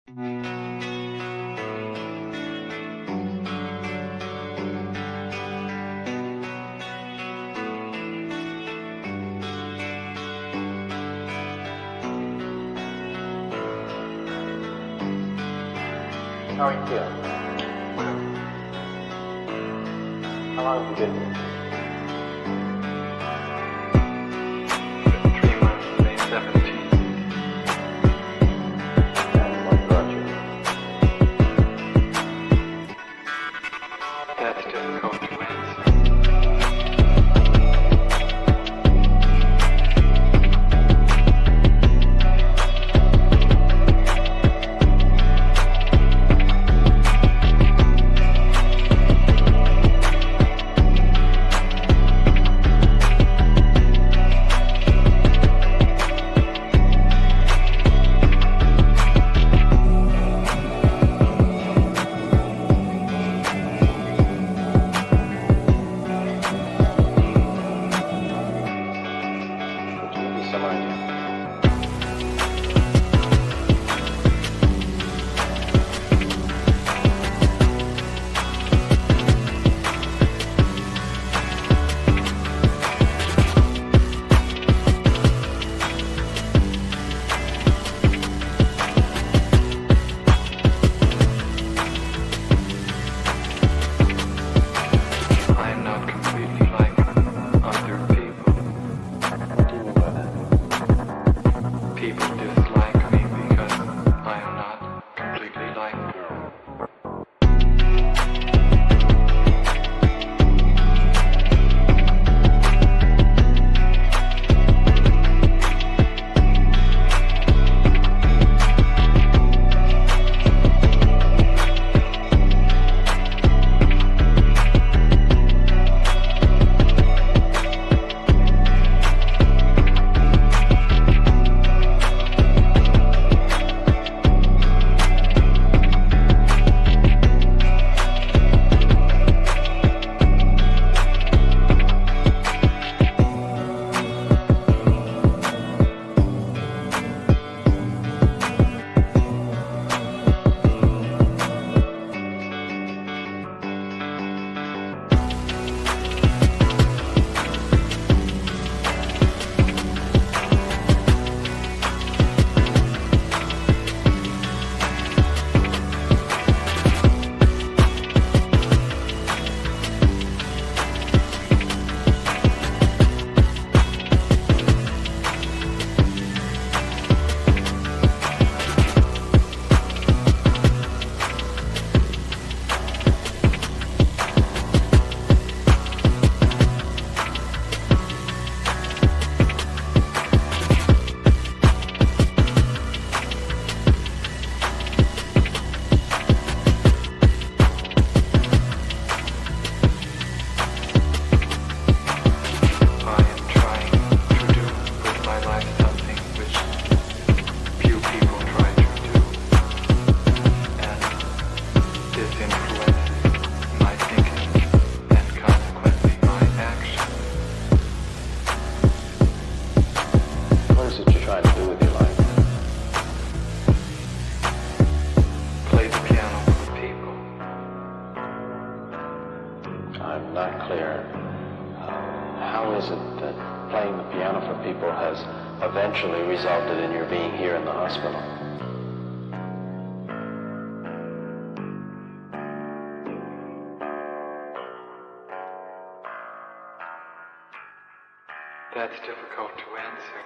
How are you feeling? How long have you been here? 3 months, May 17th. And what brought you? That's difficult to answer. Eventually resulted in your being here in the hospital. That's difficult to answer.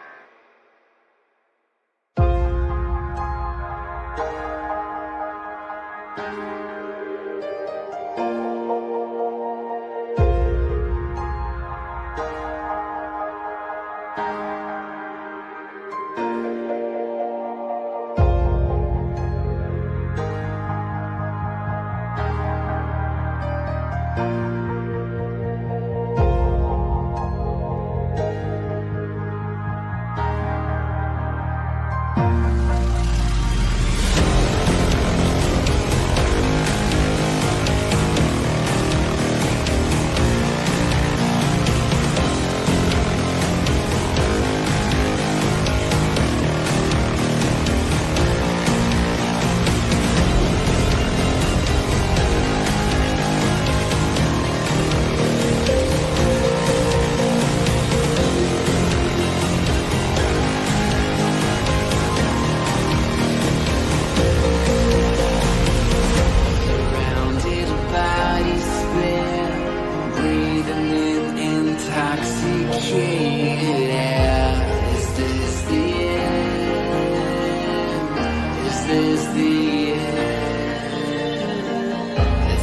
this the end?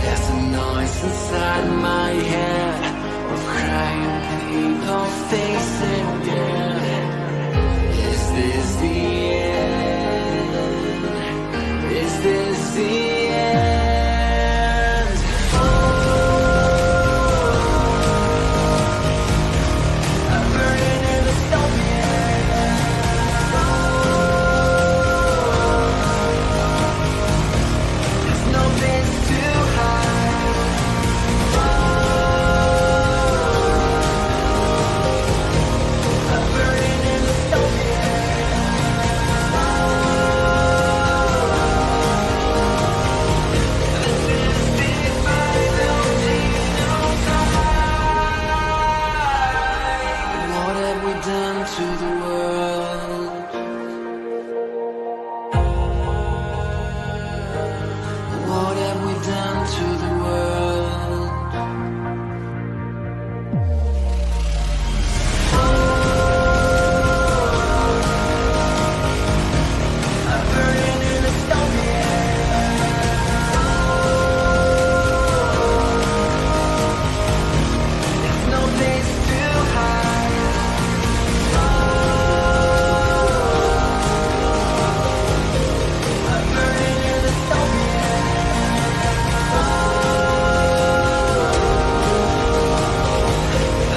There's a noise inside my head of crying people facing death. Is this the end? Is this the end? Oh, I'm burning in the stone. There's no place to hide. I'm burning in the stone. What have we done to the world? What have we done to the world? I'm burning in the stone. There's no place to hide. I'm burning in the stone.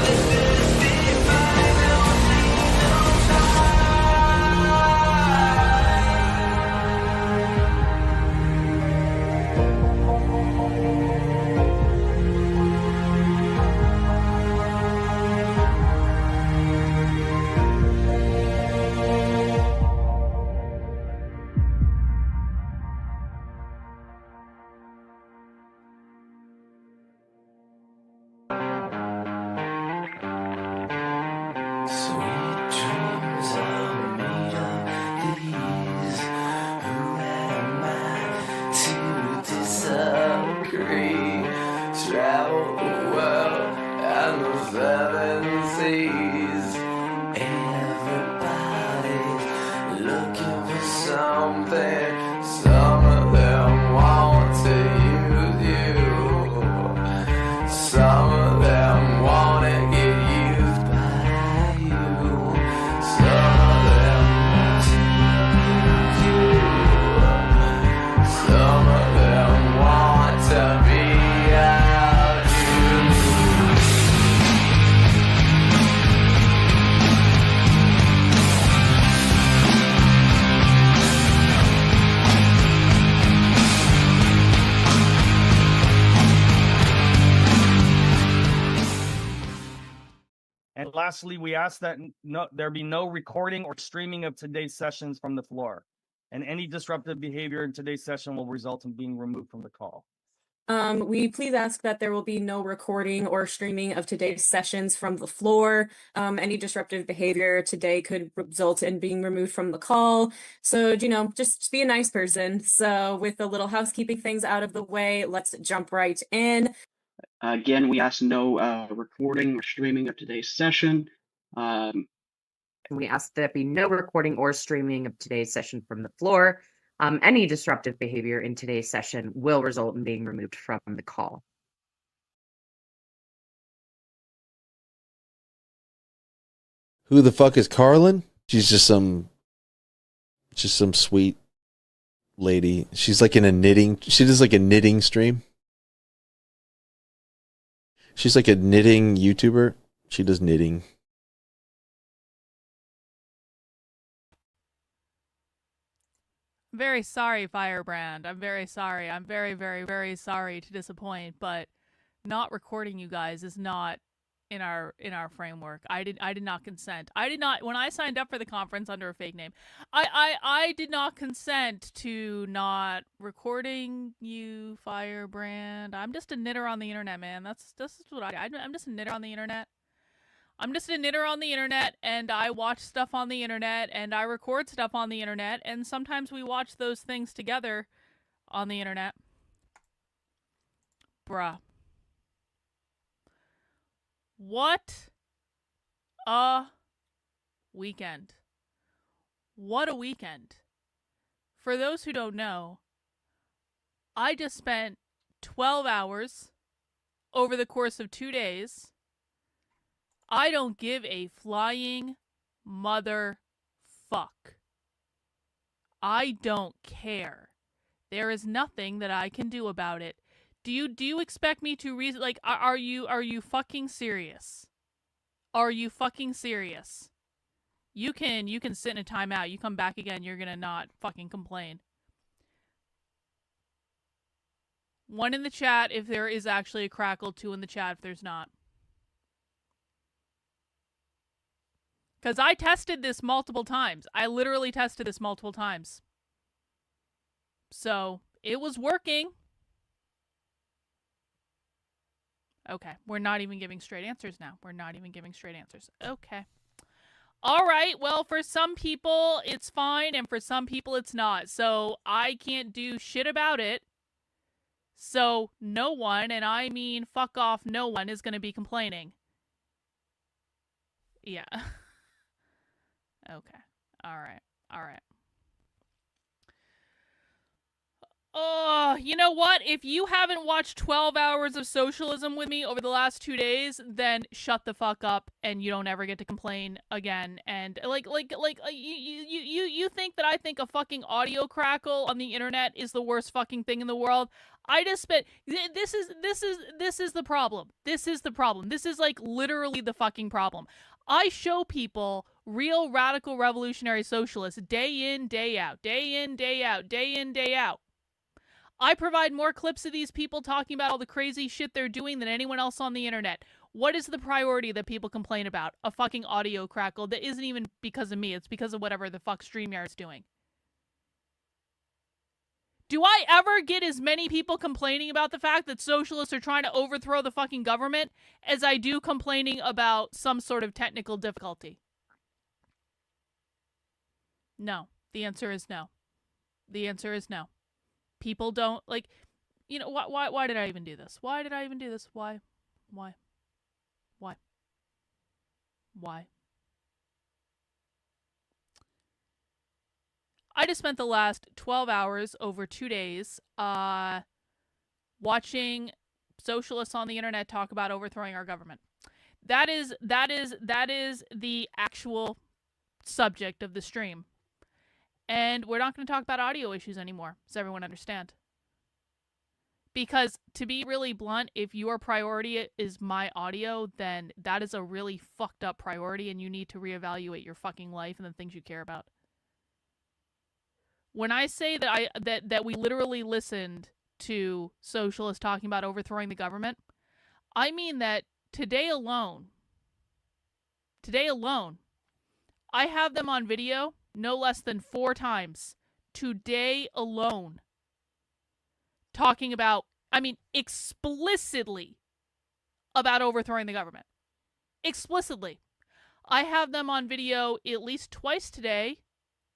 This is the final sweet dreams are made of these. Who am I to disagree? Travel the world and the seven seas. Everybody's looking for something. Some of them want to use you. Some of them want to get used by you. Some of them want to use you. Some of them want to be out you. And lastly, we ask that there be no recording or streaming of today's sessions from the floor. And any disruptive behavior in today's session will result in being removed from the call. We please ask that there will be no recording or streaming of today's sessions from the floor. Any disruptive behavior today could result in being removed from the call. So, just be a nice person. So with the little housekeeping things out of the way, let's jump right in. Again, we ask no recording or streaming of today's session. We ask that there be no recording or streaming of today's session from the floor. Any disruptive behavior in today's session will result in being removed from the call. Who the fuck is Karlyn? She's just some sweet lady. She's like in a knitting. She does like a knitting stream. She's like a knitting YouTuber. She does knitting. Very sorry, Firebrand. I'm very sorry. I'm very, very, very sorry to disappoint, but not recording you guys is not in our framework. I did not consent. I did not, when I signed up for the conference under a fake name, I did not consent to not recording you, Firebrand. I'm just a knitter on the internet, man. That's what I'm just a knitter on the internet. I'm just a knitter on the internet, and I watch stuff on the internet, and I record stuff on the internet, and sometimes we watch those things together on the internet. Bruh. What a weekend. What a weekend. for those who don't know, I just spent 12 hours over the course of 2 days. I don't give a flying mother fuck. I don't care. There is nothing that I can do about it. Do you expect me to reason? Like, are you fucking serious? Are you fucking serious? You can sit in a timeout. You come back again, you're gonna not fucking complain. One in the chat if there is actually a crackle, 2 in the chat if there's not. Because I tested this multiple times. I literally tested this multiple times. So, it was working. Okay, we're not even giving straight answers now. We're not even giving straight answers. Okay. All right, well, for some people, it's fine, and for some people, it's not. So, I can't do shit about it. So, no one, and I mean fuck off, no one, is going to be complaining. Yeah. Okay. All right. All right. Oh, you know what? If you haven't watched 12 hours of socialism with me over the last 2 days, then shut the fuck up and you don't ever get to complain again. And you think that I think a fucking audio crackle on the internet is the worst fucking thing in the world? I just spent this is the problem. This is the problem. This is like literally the fucking problem. I show people real radical revolutionary socialists day in, day out, day in, day out, day in, day out. I provide more clips of these people talking about all the crazy shit they're doing than anyone else on the internet. What is the priority that people complain about? A fucking audio crackle that isn't even because of me. It's because of whatever the fuck StreamYard's doing. Do I ever get as many people complaining about the fact that socialists are trying to overthrow the fucking government as I do complaining about some sort of technical difficulty? No. The answer is no. The answer is no. People don't, like, you know, why did I even do this? Why did I even do this? Why? I just spent the last 12 hours over 2 days watching socialists on the internet talk about overthrowing our government. That is the actual subject of the stream. And we're not going to talk about audio issues anymore. Does everyone understand? Because to be really blunt, if your priority is my audio, then that is a really fucked up priority and you need to reevaluate your fucking life and the things you care about. When I say that we literally listened to socialists talking about overthrowing the government, I mean that today alone, I have them on video no less than 4 times today alone talking about, I mean, explicitly about overthrowing the government. Explicitly. I have them on video at least twice today,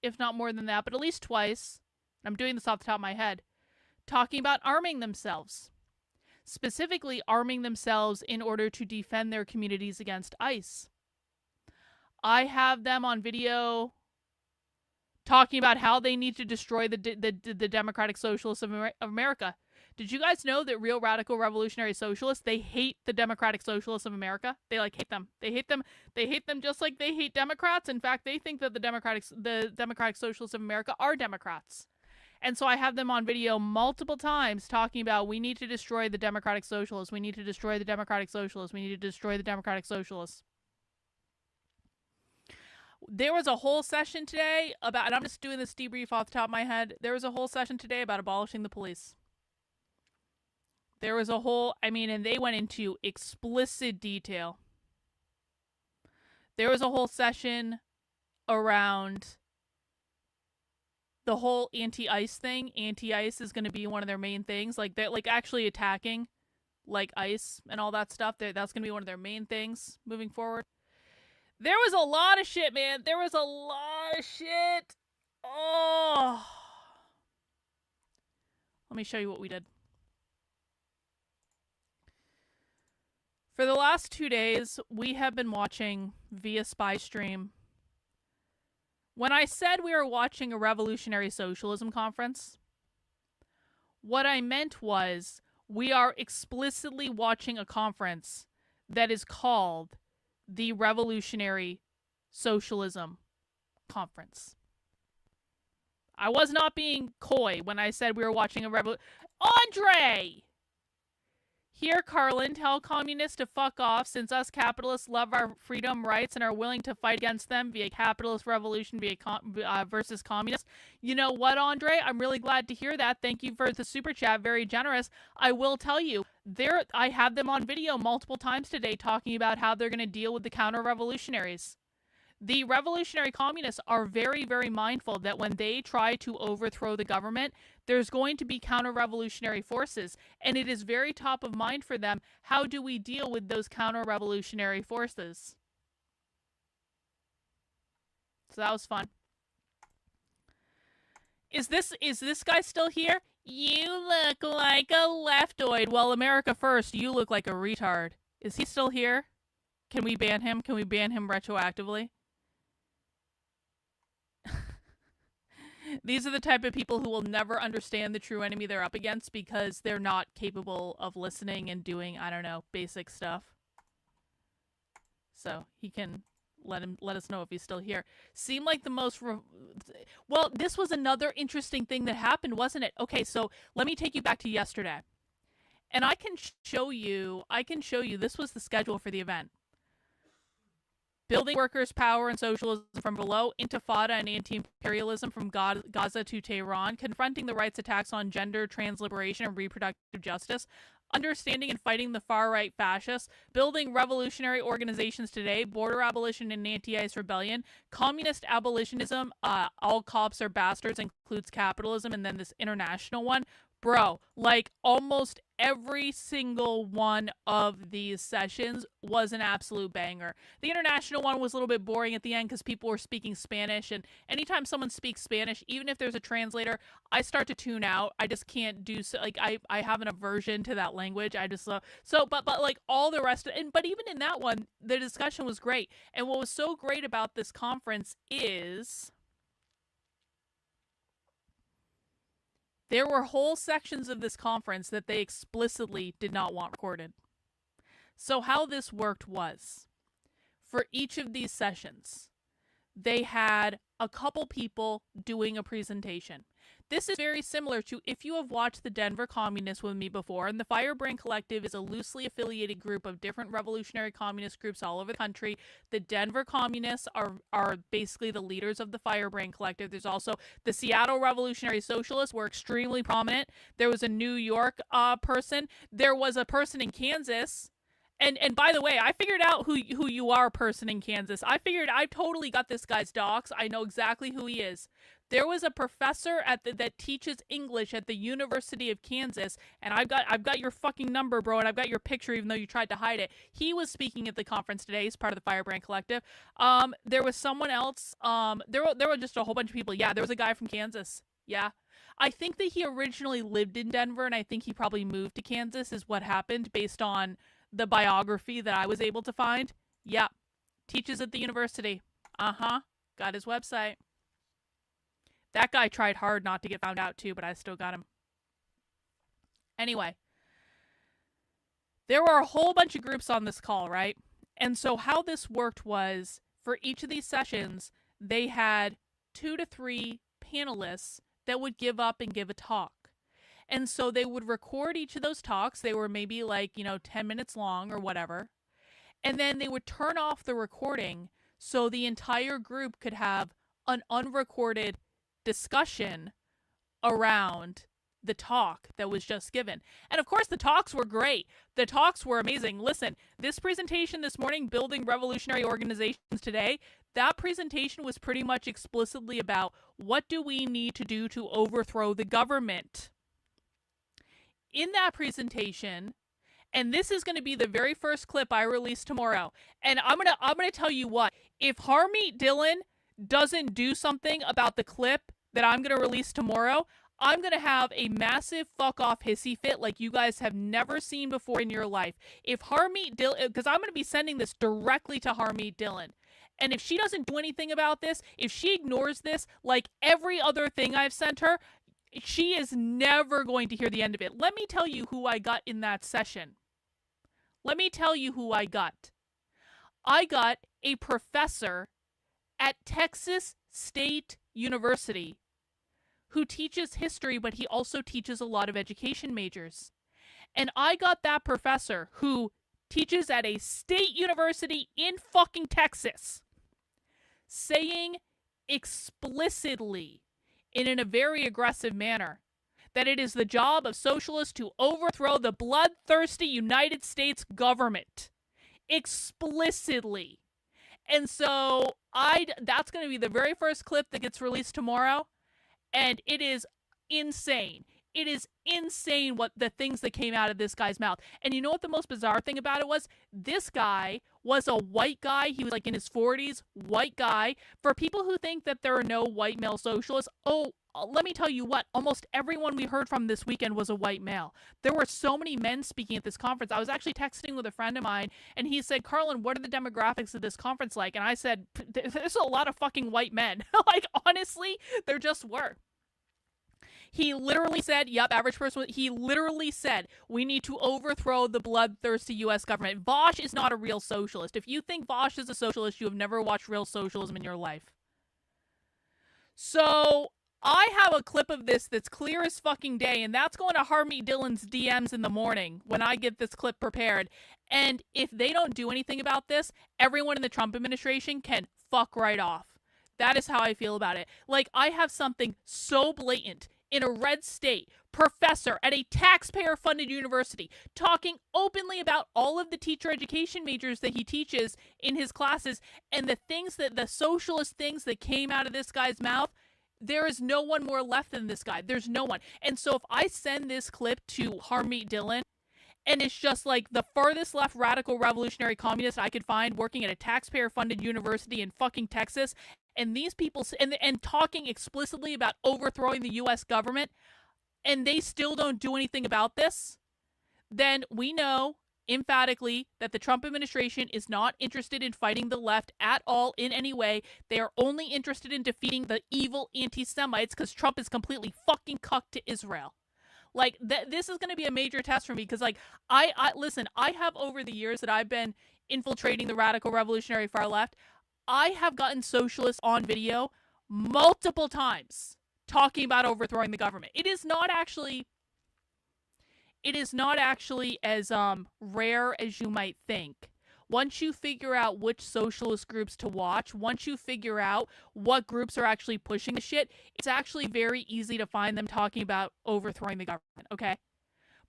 if not more than that, but at least twice. I'm doing this off the top of my head, talking about arming themselves. Specifically arming themselves in order to defend their communities against ICE. I have them on video talking about how they need to destroy the Democratic Socialists of America. Did you guys know that real radical revolutionary socialists, they hate the Democratic Socialists of America? They hate them. They hate them. They hate them just like they hate Democrats. In fact, they think that the Democratic Socialists of America are Democrats. And so I have them on video multiple times talking about we need to destroy the Democratic Socialists. We need to destroy the Democratic Socialists. We need to destroy the Democratic Socialists. There was a whole session today about, and I'm just doing this debrief off the top of my head. There was a whole session today about abolishing the police. There was a whole, and they went into explicit detail. There was a whole session around the whole anti-ICE thing. Anti-ICE is going to be one of their main things. Like, they're like actually attacking like ICE and all that stuff. That's going to be one of their main things moving forward. There was a lot of shit, man. There was a lot of shit. Oh. Let me show you what we did. For the last 2 days, we have been watching via spy stream When I said we were watching a revolutionary socialism conference, what I meant was we are explicitly watching a conference that is called the Revolutionary Socialism Conference. I was not being coy when I said we were watching a Andre! Here, Karlyn, tell communists to fuck off, since us capitalists love our freedom rights and are willing to fight against them via capitalist revolution versus communist. You know what, Andre? I'm really glad to hear that. Thank you for the super chat. Very generous. I will tell you, I have them on video multiple times today talking about how they're going to deal with the counter-revolutionaries. The revolutionary communists are very, very mindful that when they try to overthrow the government, there's going to be counter-revolutionary forces, and it is very top of mind for them. How do we deal with those counter-revolutionary forces? So that was fun. Is this guy still here? You look like a leftoid. Well, America first, you look like a retard. Is he still here? Can we ban him? Can we ban him retroactively? These are the type of people who will never understand the true enemy they're up against because they're not capable of listening and doing, I don't know, basic stuff. So he can let us know if he's still here. Seemed like the most well, this was another interesting thing that happened, wasn't it? Okay, so let me take you back to yesterday. And I can show you this was the schedule for the event. Building workers' power and socialism from below, intifada and anti-imperialism from Gaza to Tehran, confronting the rights attacks on gender, trans liberation, and reproductive justice, understanding and fighting the far-right fascists, building revolutionary organizations today, border abolition and anti-ICE rebellion, communist abolitionism, all cops are bastards, includes capitalism, and then this international one. Bro, like almost every single one of these sessions was an absolute banger. The international one was a little bit boring at the end because people were speaking Spanish, and anytime someone speaks Spanish, even if there's a translator, I start to tune out. I just can't do so. Like I have an aversion to that language. I just but like all the rest but even in that one, the discussion was great. And what was so great about this conference is there were whole sections of this conference that they explicitly did not want recorded. So how this worked was, for each of these sessions, they had a couple people doing a presentation. This is very similar to if you have watched the Denver Communists with me before, and the Firebrand Collective is a loosely affiliated group of different revolutionary communist groups all over the country. The Denver Communists are basically the leaders of the Firebrand Collective. There's also the Seattle Revolutionary Socialists were extremely prominent. There was a New York person. There was a person in Kansas. And by the way, I figured out who you are, person in Kansas. I totally got this guy's docs. I know exactly who he is. There was a professor that teaches English at the University of Kansas, and I've got your fucking number, bro, and I've got your picture, even though you tried to hide it. He was speaking at the conference today. He's part of the Firebrand Collective. There was someone else. There were just a whole bunch of people. Yeah, there was a guy from Kansas. Yeah. I think that he originally lived in Denver, and I think he probably moved to Kansas is what happened based on the biography that I was able to find. Yeah. Teaches at the university. Got his website. That guy tried hard not to get found out too, but I still got him. Anyway. There were a whole bunch of groups on this call, right? And so how this worked was, for each of these sessions, they had 2 to 3 panelists that would give up and give a talk. And so they would record each of those talks. They were maybe 10 minutes long or whatever. And then they would turn off the recording so the entire group could have an unrecorded discussion around the talk that was just given. And of course, the talks were great. The talks were amazing. Listen, this presentation this morning, Building Revolutionary Organizations Today, that presentation was pretty much explicitly about what do we need to do to overthrow the government. In that presentation, and this is going to be the very first clip I release tomorrow, and I'm gonna tell you what, if Harmeet Dillon doesn't do something about the clip that I'm going to release tomorrow, I'm going to have a massive fuck off hissy fit like you guys have never seen before in your life. If Harmeet Dillon, because I'm going to be sending this directly to Harmeet Dillon, And if she doesn't do anything about this, if she ignores this, like every other thing I've sent her, she is never going to hear the end of it. Let me tell you who I got in that session. Let me tell you who I got. I got a professor at Texas State University who teaches history, but he also teaches a lot of education majors. And I got that professor who teaches at a state university in fucking Texas saying explicitly in a very aggressive manner that it is the job of socialists to overthrow the bloodthirsty United States government. Explicitly. And so that's going to be the very first clip that gets released tomorrow. And it is insane. It is insane what the things that came out of this guy's mouth. And you know what the most bizarre thing about it was? This guy was a white guy. He was like in his 40s, white guy. For people who think that there are no white male socialists, let me tell you what, almost everyone we heard from this weekend was a white male. There were so many men speaking at this conference. I was actually texting with a friend of mine, and he said, Karlyn, what are the demographics of this conference like? And I said, there's a lot of fucking white men. Like, honestly, there just were. He literally said, yep, average person, he literally said, we need to overthrow the bloodthirsty U.S. government. Vosh is not a real socialist. If you think Vosh is a socialist, you have never watched real socialism in your life. So I have a clip of this that's clear as fucking day, and that's going to Harmeet Dillon's DMs in the morning when I get this clip prepared. And if they don't do anything about this, everyone in the Trump administration can fuck right off. That is how I feel about it. Like, I have something so blatant in a red state, professor at a taxpayer-funded university, talking openly about all of the teacher education majors that he teaches in his classes, and the things that the socialist things that came out of this guy's mouth. There is no one more left than this guy. There's no one. And so if I send this clip to Harmeet Dillon, and it's just like the farthest left radical revolutionary communist I could find working at a taxpayer-funded university in fucking Texas, and these people and talking explicitly about overthrowing the U.S. government, and they still don't do anything about this, then we know emphatically that the Trump administration is not interested in fighting the left at all in any way. They are only interested in defeating the evil anti-Semites because Trump is completely fucking cucked to Israel. Like, this is going to be a major test for me because, like, listen, I have over the years that I've been infiltrating the radical revolutionary far left, I have gotten socialists on video multiple times talking about overthrowing the government. It is not actually as rare as you might think. Once you figure out which socialist groups to watch, once you figure out what groups are actually pushing the shit, it's actually very easy to find them talking about overthrowing the government, okay?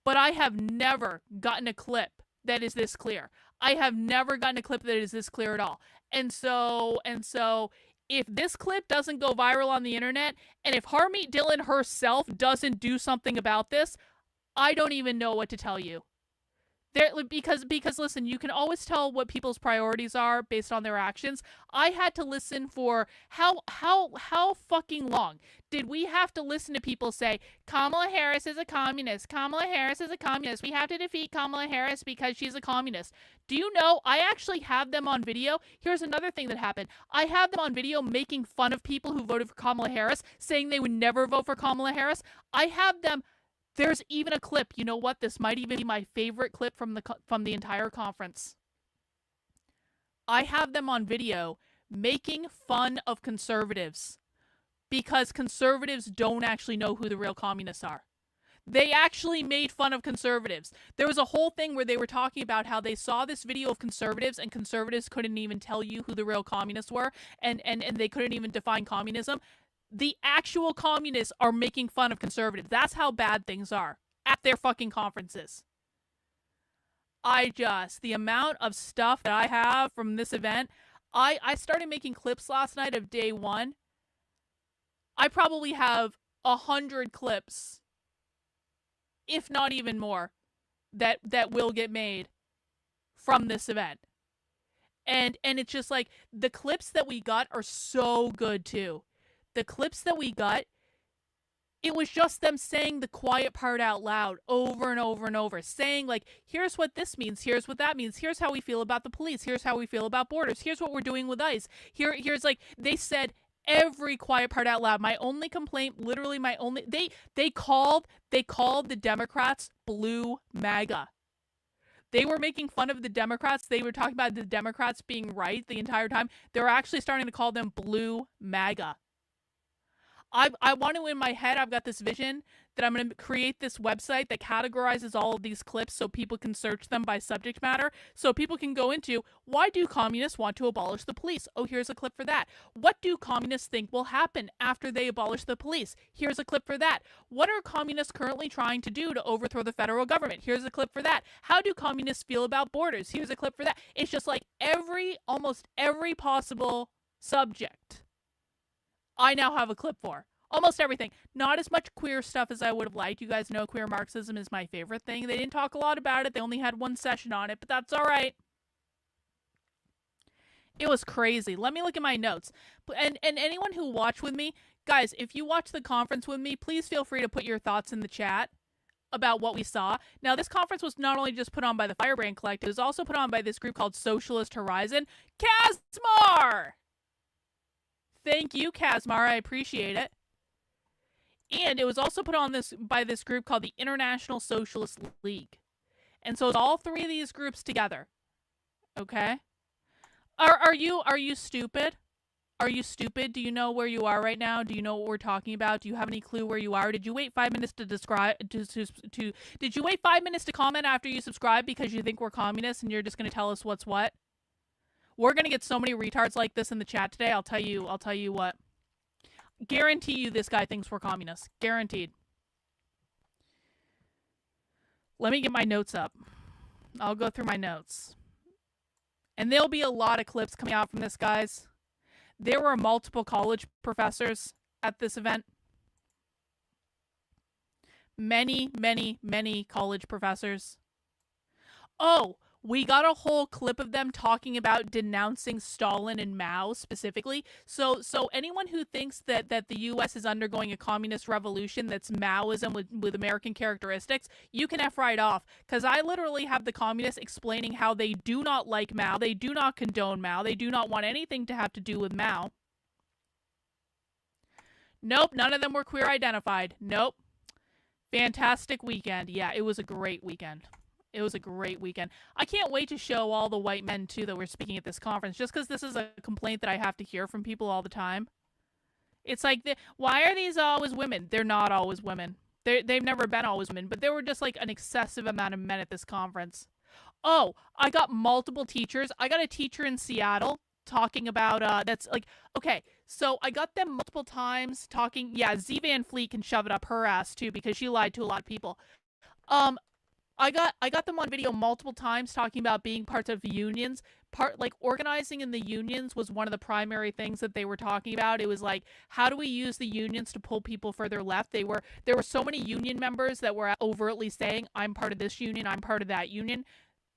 But I have never gotten a clip that is this clear. I have never gotten a clip that is this clear at all. And so if this clip doesn't go viral on the internet, and if Harmeet Dillon herself doesn't do something about this, I don't even know what to tell you. Because listen, you can always tell what people's priorities are based on their actions. I had to listen for how fucking long did we have to listen to people say Kamala Harris is a communist? Kamala Harris is a communist. We have to defeat Kamala Harris because she's a communist. Do you know I actually have them on video? Here's another thing that happened. I have them on video making fun of people who voted for Kamala Harris, saying they would never vote for Kamala Harris. I have them. There's even a clip. You know what? This might even be my favorite clip from the entire conference. I have them on video making fun of conservatives because conservatives don't actually know who the real communists are. They actually made fun of conservatives. There was a whole thing where they were talking about how they saw this video of conservatives and conservatives couldn't even tell you who the real communists were and they couldn't even define communism. The actual communists are making fun of conservatives. That's how bad things are at their fucking conferences. The amount of stuff that I have from this event, I started making clips last night of day one. I probably have 100 clips, if not even more, that will get made from this event. And it's just like, the clips that we got are so good too. The clips that we got, It was just them saying the quiet part out loud over and over and over, saying like, here's what this means, here's what that means, here's how we feel about the police, here's how we feel about borders, here's what we're doing with ICE. Here's like, they said every quiet part out loud. My only complaint, literally my only, they called the Democrats blue MAGA. They were making fun of the Democrats. They were talking about the Democrats being right the entire time. They were actually starting to call them blue MAGA. I want to, in my head, I've got this vision that I'm going to create this website that categorizes all of these clips so people can search them by subject matter. So people can go into, why do communists want to abolish the police? Oh, here's a clip for that. What do communists think will happen after they abolish the police? Here's a clip for that. What are communists currently trying to do to overthrow the federal government? Here's a clip for that. How do communists feel about borders? Here's a clip for that. It's just like almost every possible subject I now have a clip for. Almost everything. Not as much queer stuff as I would have liked. You guys know queer Marxism is my favorite thing. They didn't talk a lot about it. They only had one session on it, but that's all right. It was crazy. Let me look at my notes. And anyone who watched with me, guys, if you watch the conference with me, please feel free to put your thoughts in the chat about what we saw. Now, this conference was not only just put on by the Firebrand Collective, it was also put on by this group called Socialist Horizon. Kazmar! Thank you, Kazmar. I appreciate it. And it was also put on by this group called the International Socialist League. And so it's all three of these groups together. Okay? Are you stupid? Are you stupid? Do you know where you are right now? Do you know what we're talking about? Do you have any clue where you are? Did you wait 5 minutes to describe did you wait 5 minutes to comment after you subscribe because you think we're communists and you're just going to tell us what's what? We're going to get so many retards like this in the chat today. I'll tell you what. Guarantee you this guy thinks we're communists. Guaranteed. Let me get my notes up. I'll go through my notes. And there'll be a lot of clips coming out from this, guys. There were multiple college professors at this event. Many, many, many college professors. Oh, we got a whole clip of them talking about denouncing Stalin and Mao specifically. So anyone who thinks that the U.S. is undergoing a communist revolution that's Maoism with American characteristics, you can F right off. Because I literally have the communists explaining how they do not like Mao, they do not condone Mao, they do not want anything to have to do with Mao. Nope, none of them were queer identified. Nope. Fantastic weekend. Yeah, it was a great weekend. It was a great weekend. I can't wait to show all the white men, too, that were speaking at this conference, just because this is a complaint that I have to hear from people all the time. It's like, why are these always women? They're not always women. They've never been always women, but there were just, like, an excessive amount of men at this conference. Oh, I got multiple teachers. I got a teacher in Seattle talking about, that's, like, okay, so I got them multiple times talking, yeah, Z Van Fleet can shove it up her ass, too, because she lied to a lot of people. I got them on video multiple times talking about being parts of unions. Like organizing in the unions was one of the primary things that they were talking about. It was like, how do we use the unions to pull people further left? There were so many union members that were overtly saying, I'm part of this union, I'm part of that union.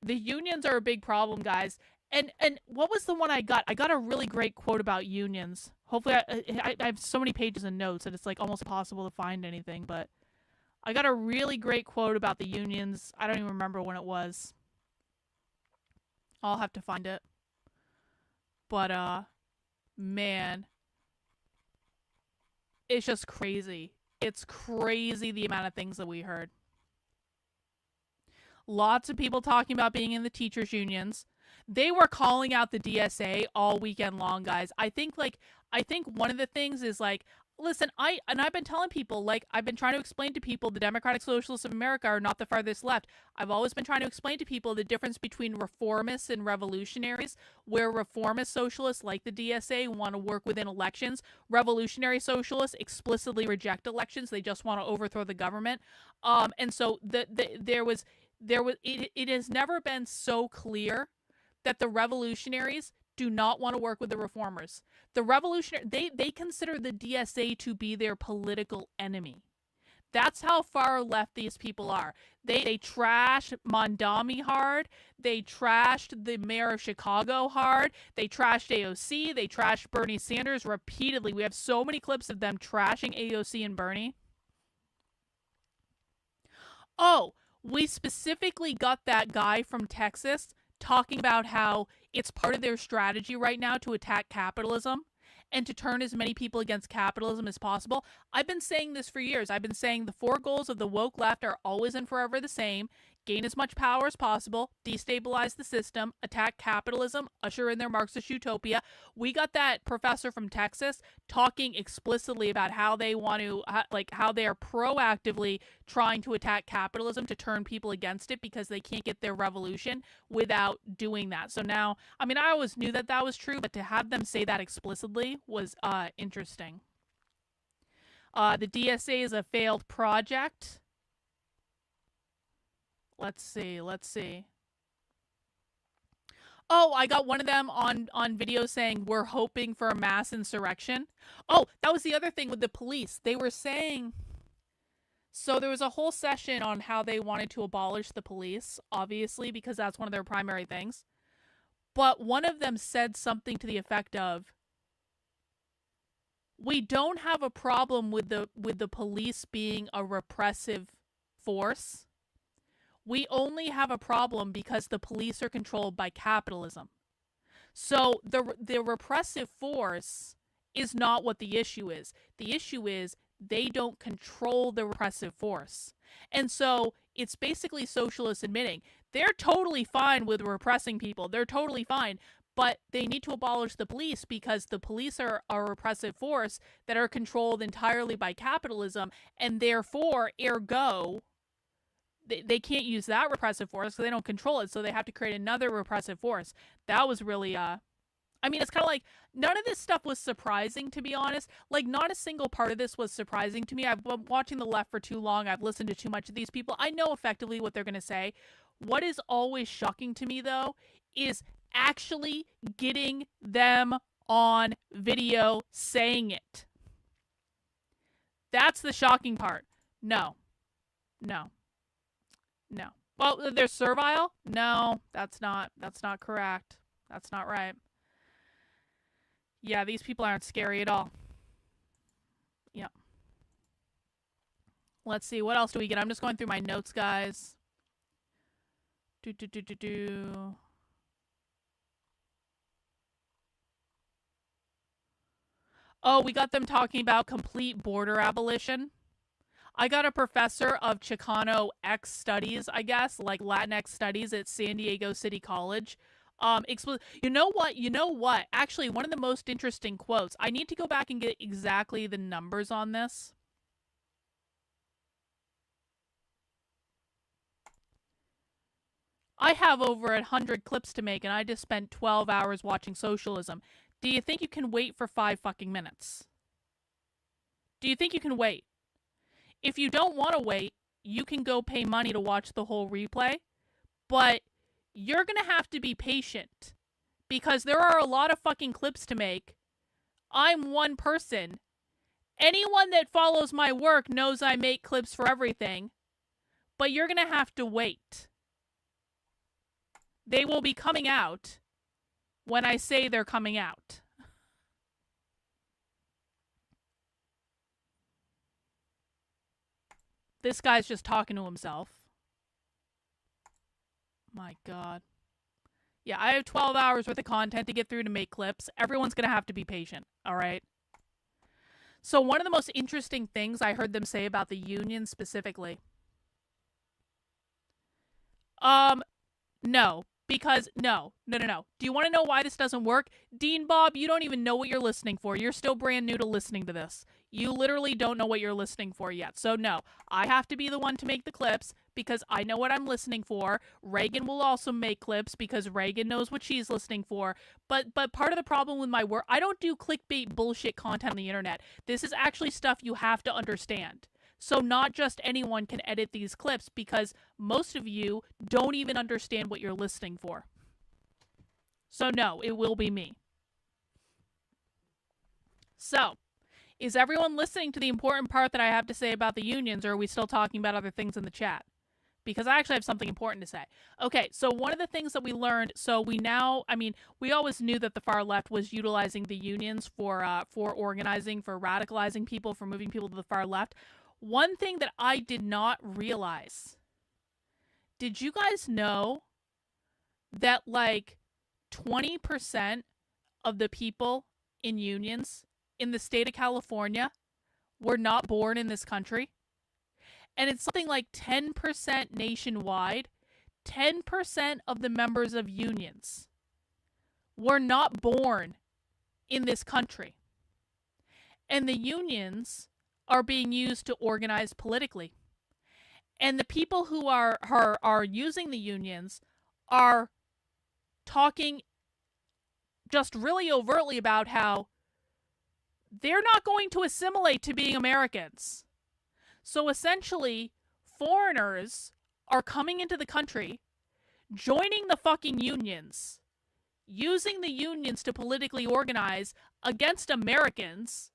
The unions are a big problem, guys. And what was the one I got? I got a really great quote about unions. Hopefully I have so many pages of notes that it's like almost impossible to find anything, but I got a really great quote about the unions. I don't even remember when it was. I'll have to find it. But, man. It's just crazy. It's crazy the amount of things that we heard. Lots of people talking about being in the teachers' unions. They were calling out the DSA all weekend long, guys. I think one of the things is like, listen, I've been telling people, like, I've been trying to explain to people the Democratic Socialists of America are not the farthest left. I've always been trying to explain to people the difference between reformists and revolutionaries, where reformist socialists, like the DSA, want to work within elections. Revolutionary socialists explicitly reject elections. They just want to overthrow the government. And so it has never been so clear that the revolutionaries do not want to work with the reformers. The revolutionary, they consider the DSA to be their political enemy. That's how far left these people are. They trash Mondami hard. They trashed the mayor of Chicago hard. They trashed AOC. They trashed Bernie Sanders repeatedly. We have so many clips of them trashing AOC and Bernie. Oh, we specifically got that guy from Texas talking about how it's part of their strategy right now to attack capitalism and to turn as many people against capitalism as possible. I've been saying this for years. I've been saying the four goals of the woke left are always and forever the same: gain as much power as possible, destabilize the system, attack capitalism, usher in their Marxist utopia. We got that professor from Texas talking explicitly about how they want to, how they are proactively trying to attack capitalism to turn people against it because they can't get their revolution without doing that. So now, I mean, I always knew that that was true, but to have them say that explicitly was interesting. The DSA is a failed project. Let's see. Oh, I got one of them on video saying we're hoping for a mass insurrection. Oh, that was the other thing with the police. They were saying, so there was a whole session on how they wanted to abolish the police, obviously, because that's one of their primary things. But one of them said something to the effect of, we don't have a problem with the police being a repressive force. We only have a problem because the police are controlled by capitalism. So the repressive force is not what the issue is. The issue is they don't control the repressive force. And so it's basically socialists admitting they're totally fine with repressing people. They're totally fine. But they need to abolish the police because the police are a repressive force that are controlled entirely by capitalism. And therefore, ergo, they can't use that repressive force because they don't control it. So they have to create another repressive force. That was really, I mean, it's kind of like none of this stuff was surprising, to be honest. Like, not a single part of this was surprising to me. I've been watching the left for too long. I've listened to too much of these people. I know effectively what they're going to say. What is always shocking to me, though, is actually getting them on video saying it. That's the shocking part. No. Well, they're servile? No, that's not correct. That's not right. Yeah, these people aren't scary at all. Yeah. Let's see, what else do we get? I'm just going through my notes, guys. Oh, we got them talking about complete border abolition. I got a professor of Chicano X studies, I guess, like Latinx studies at San Diego City College. You know what? Actually, one of the most interesting quotes. I need to go back and get exactly the numbers on this. I have over 100 clips to make, and I just spent 12 hours watching Socialism. Do you think you can wait for 5 fucking minutes? Do you think you can wait? If you don't want to wait, you can go pay money to watch the whole replay, but you're going to have to be patient because there are a lot of fucking clips to make. I'm one person. Anyone that follows my work knows I make clips for everything, but you're going to have to wait. They will be coming out when I say they're coming out. This guy's just talking to himself. My God. Yeah, I have 12 hours worth of content to get through to make clips. Everyone's going to have to be patient, all right? So one of the most interesting things I heard them say about the union specifically. No. Because, no. Do you want to know why this doesn't work? Dean Bob, you don't even know what you're listening for. You're still brand new to listening to this. You literally don't know what you're listening for yet. So no, I have to be the one to make the clips because I know what I'm listening for. Reagan will also make clips because Reagan knows what she's listening for. But part of the problem with my work, I don't do clickbait bullshit content on the internet. This is actually stuff you have to understand. So not just anyone can edit these clips because most of you don't even understand what you're listening for. So no, it will be me. So, is everyone listening to the important part that I have to say about the unions, or are we still talking about other things in the chat? Because I actually have something important to say. Okay, so one of the things that we learned, so we now, I mean, we always knew that the far left was utilizing the unions for organizing, for radicalizing people, for moving people to the far left. One thing that I did not realize did you guys know that like 20% of the people in unions in the state of California were not born in this country? And it's something like 10% nationwide. 10% of the members of unions were not born in this country. And the unions are being used to organize politically. And the people who are using the unions are talking just really overtly about how they're not going to assimilate to being Americans. So essentially, foreigners are coming into the country, joining the fucking unions, using the unions to politically organize against Americans,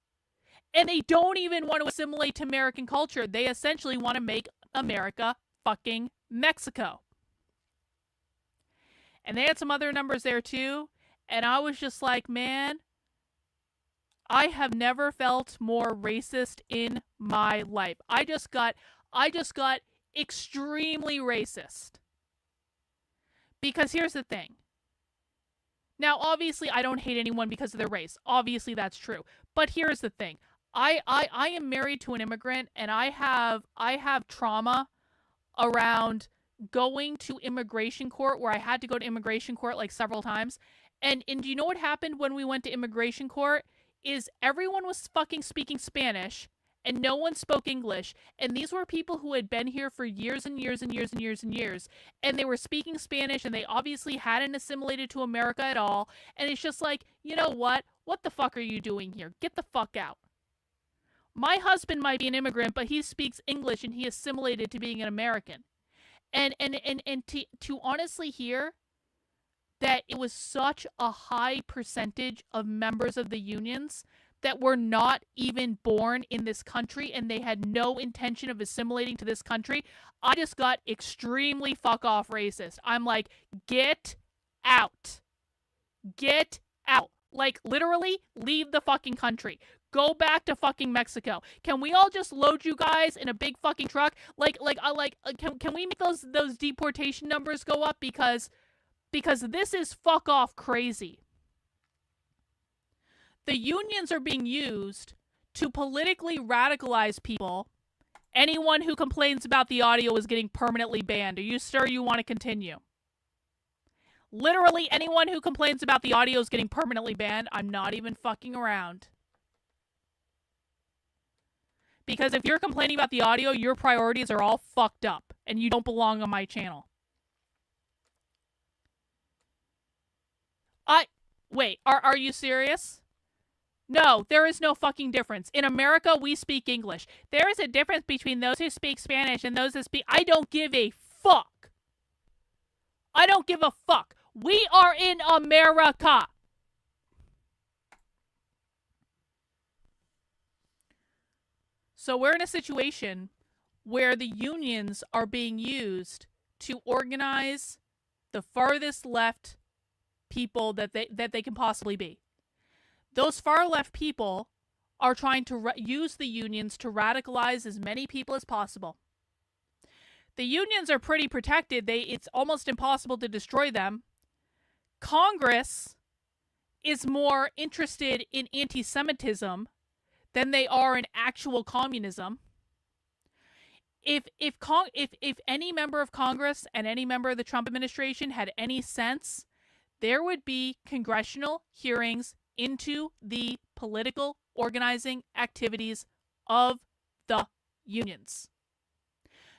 and they don't even want to assimilate to American culture. They essentially want to make America fucking Mexico. And they had some other numbers there too, and I was just like, man, I have never felt more racist in my life. I just got extremely racist. Because here's the thing. Now, obviously, I don't hate anyone because of their race. Obviously, that's true. But here's the thing. I am married to an immigrant, and I have trauma around going to immigration court, where I had to go to immigration court like several times. And do you know what happened when we went to immigration court? Is everyone was fucking speaking Spanish, and no one spoke English. And these were people who had been here for years and years and years and years and years. And they were speaking Spanish, and they obviously hadn't assimilated to America at all. And it's just like, you know what? What the fuck are you doing here? Get the fuck out. My husband might be an immigrant, but he speaks English, and he assimilated to being an American. And to honestly hear that it was such a high percentage of members of the unions that were not even born in this country and they had no intention of assimilating to this country, I just got extremely fuck off racist. I'm like, get out. Get out. Like, literally, leave the fucking country. Go back to fucking Mexico. Can we all just load you guys in a big fucking truck? Can we make those deportation numbers go up? Because this is fuck off crazy. The unions are being used to politically radicalize people. Anyone who complains about the audio is getting permanently banned. Are you sure you want to continue? Literally anyone who complains about the audio is getting permanently banned. I'm not even fucking around. Because if you're complaining about the audio, your priorities are all fucked up and you don't belong on my channel. Wait, are you serious? No, there is no fucking difference. In America, we speak English. There is a difference between those who speak Spanish and those who speak... I don't give a fuck. I don't give a fuck. We are in America. So we're in a situation where the unions are being used to organize the farthest left people that they can possibly be. Those far left people are trying to use the unions to radicalize as many people as possible. The unions are pretty protected. It's almost impossible to destroy them. Congress is more interested in anti-Semitism than they are in actual communism. If any member of Congress and any member of the Trump administration had any sense, there would be congressional hearings into the political organizing activities of the unions.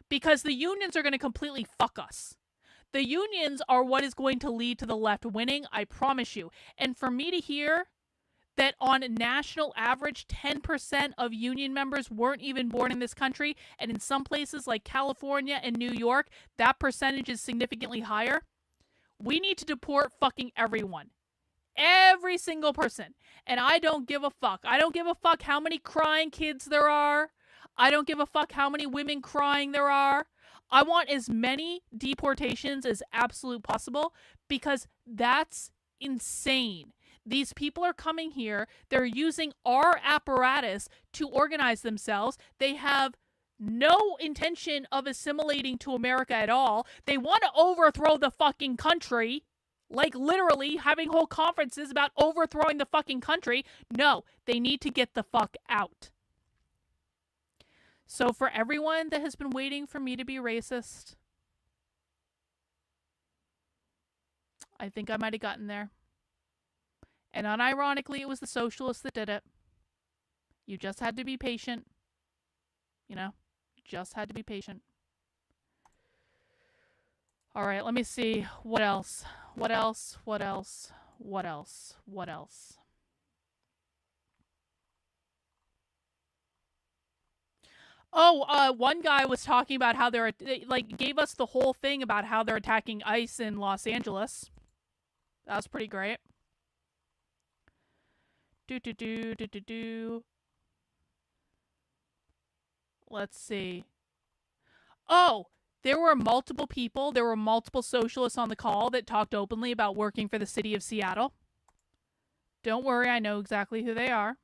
Because the unions are going to completely fuck us. The unions are what is going to lead to the left winning, I promise you. And for me to hear that on national average, 10% of union members weren't even born in this country, and in some places like California and New York, that percentage is significantly higher, we need to deport fucking everyone. Every single person. And I don't give a fuck. I don't give a fuck how many crying kids there are. I don't give a fuck how many women crying there are. I want as many deportations as absolute possible because that's insane. These people are coming here. They're using our apparatus to organize themselves. They have no intention of assimilating to America at all. They want to overthrow the fucking country. Like, literally having whole conferences about overthrowing the fucking country. No, they need to get the fuck out. So for everyone that has been waiting for me to be racist, I think I might have gotten there. And unironically, it was the socialists that did it. You just had to be patient. You know, just had to be patient. All right, let me see. What else? What else? What else? What else? What else? Oh, one guy was talking about how they gave us the whole thing about how they're attacking ICE in Los Angeles. That was pretty great. Let's see. Oh, there were multiple people, there were multiple socialists on the call that talked openly about working for the city of Seattle. Don't worry, I know exactly who they are.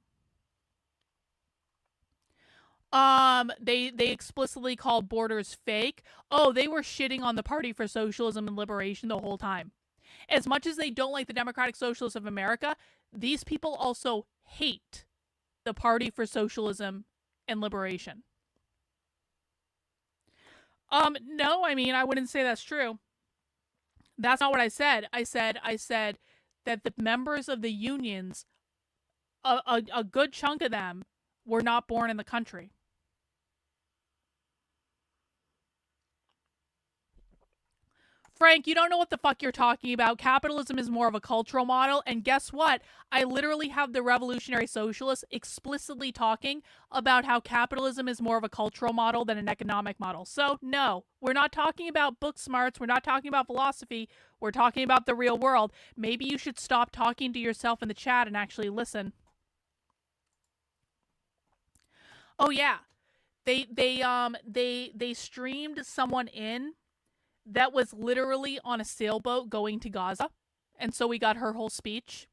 They explicitly called borders fake. Oh, they were shitting on the Party for Socialism and Liberation the whole time. As much as they don't like the Democratic Socialists of America, these people also hate the Party for Socialism and Liberation. No, I mean, I wouldn't say that's true. That's not what I said. I said that the members of the unions, a good chunk of them, were not born in the country. Frank, you don't know what the fuck you're talking about. Capitalism is more of a cultural model, and guess what? I literally have the revolutionary socialists explicitly talking about how capitalism is more of a cultural model than an economic model. So, no, we're not talking about book smarts. We're not talking about philosophy. We're talking about the real world. Maybe you should stop talking to yourself in the chat and actually listen. Oh yeah, they streamed someone in that was literally on a sailboat going to Gaza, and so we got her whole speech.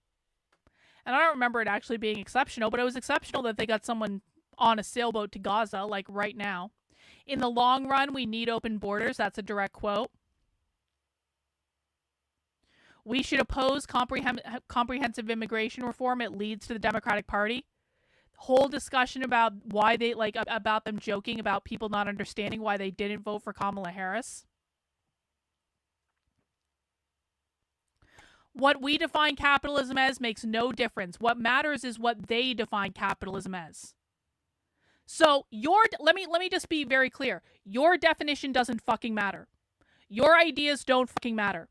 And I don't remember it actually being exceptional, but it was exceptional that they got someone on a sailboat to Gaza, like right now. In the long run, we need open borders. That's a direct quote. We should oppose comprehensive immigration reform. It leads to the Democratic Party. Whole discussion about why they about them joking about people not understanding why they didn't vote for Kamala Harris. What we define capitalism as makes no difference. What matters is what they define capitalism as. So let me just be very clear. Your definition doesn't fucking matter. Your ideas don't fucking matter.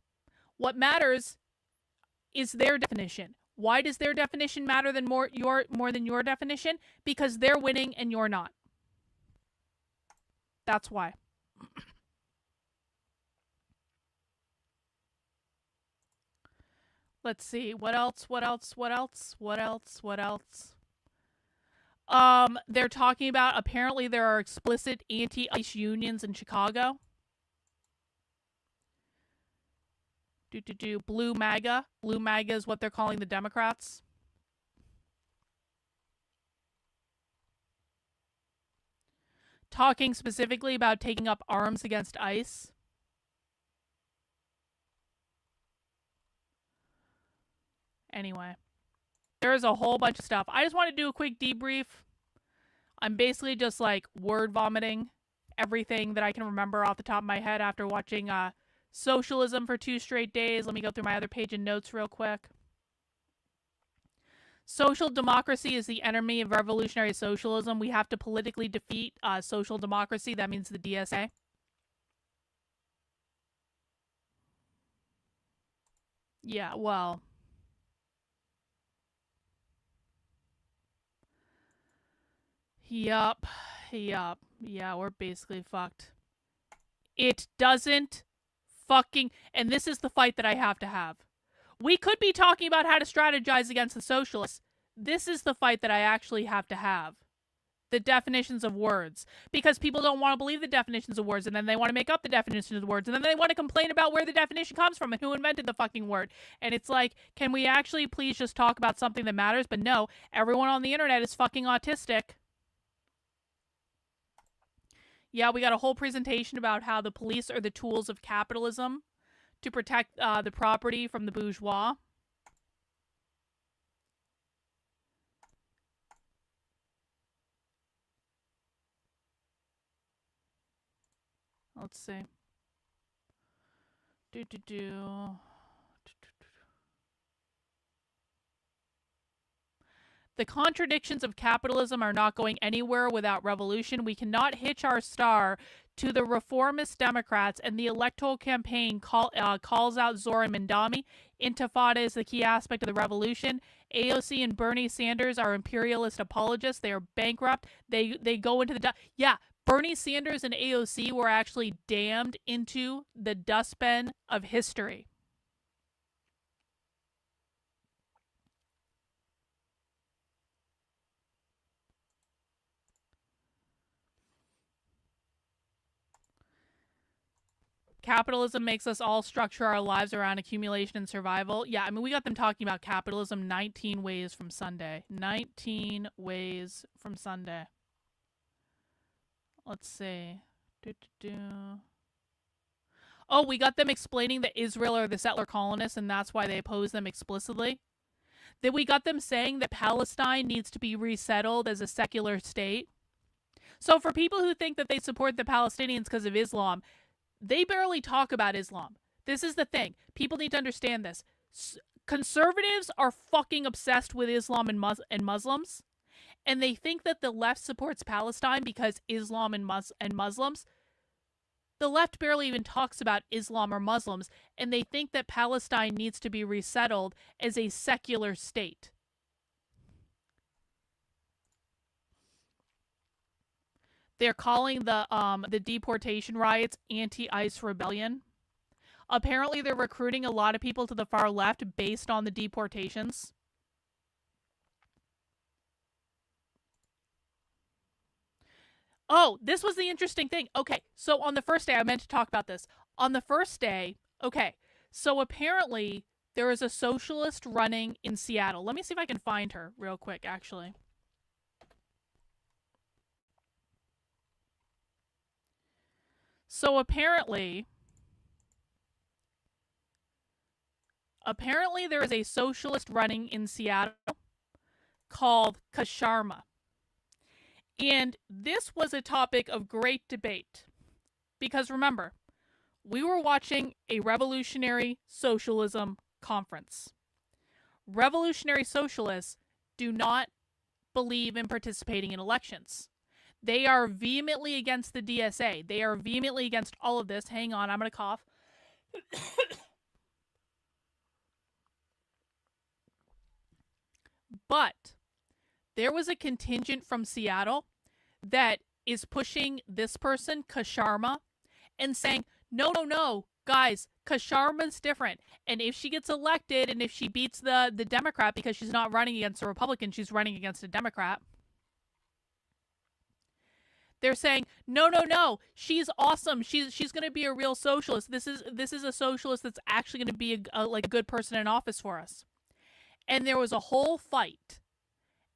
What matters is their definition. Why does their definition matter more than your definition? Because they're winning and you're not. That's why. Let's see. What else? They're talking about, apparently there are explicit anti-ICE unions in Chicago. Blue MAGA. Blue MAGA is what they're calling the Democrats. Talking specifically about taking up arms against ICE. Anyway, there's a whole bunch of stuff. I just want to do a quick debrief. I'm basically just like word vomiting everything that I can remember off the top of my head after watching Socialism for 2 straight days. Let me go through my other page of notes real quick. Social democracy is the enemy of revolutionary socialism. We have to politically defeat social democracy. That means the DSA. Yeah, well. Yup. Yeah, we're basically fucked. It doesn't fucking... And this is the fight that I have to have. We could be talking about how to strategize against the socialists. This is the fight that I actually have to have. The definitions of words. Because people don't want to believe the definitions of words, and then they want to make up the definitions of words, and then they want to complain about where the definition comes from and who invented the fucking word. And it's like, can we actually please just talk about something that matters? But no, everyone on the internet is fucking autistic. Yeah, we got a whole presentation about how the police are the tools of capitalism to protect the property from the bourgeois. Let's see. The contradictions of capitalism are not going anywhere without revolution. We cannot hitch our star to the reformist Democrats, and the electoral campaign calls out Zoran Mandami. Intifada is the key aspect of the revolution. AOC and Bernie Sanders are imperialist apologists. They are bankrupt. They go into the... Yeah, Bernie Sanders and AOC were actually damned into the dustbin of history. Capitalism makes us all structure our lives around accumulation and survival. Yeah, I mean, we got them talking about capitalism 19 ways from Sunday. 19 ways from Sunday. Let's see. Oh, we got them explaining that Israel are the settler colonists, and that's why they oppose them explicitly. Then we got them saying that Palestine needs to be resettled as a secular state. So for people who think that they support the Palestinians because of Islam, they barely talk about Islam. This is the thing. People need to understand this. Conservatives are fucking obsessed with Islam and Muslims, and they think that the left supports Palestine because Islam and Muslims. The left barely even talks about Islam or Muslims, and they think that Palestine needs to be resettled as a secular state. They're calling the deportation riots anti-ICE rebellion. Apparently, they're recruiting a lot of people to the far left based on the deportations. Oh, this was the interesting thing. Okay, so on the first day, I meant to talk about this. On the first day, okay, so apparently there is a socialist running in Seattle. Let me see if I can find her real quick, actually. So apparently there is a socialist running in Seattle called Kasharma. And this was a topic of great debate. Because remember, we were watching a revolutionary socialism conference. Revolutionary socialists do not believe in participating in elections. They are vehemently against the DSA. They are vehemently against all of this. Hang on, I'm going to cough. But there was a contingent from Seattle that is pushing this person, Kasharma, and saying, no, guys, Kasharma's different. And if she gets elected and if she beats the Democrat, because she's not running against a Republican, she's running against a Democrat, they're saying, no, she's awesome. She's going to be a real socialist. This is a socialist that's actually going to be a good person in office for us. And there was a whole fight.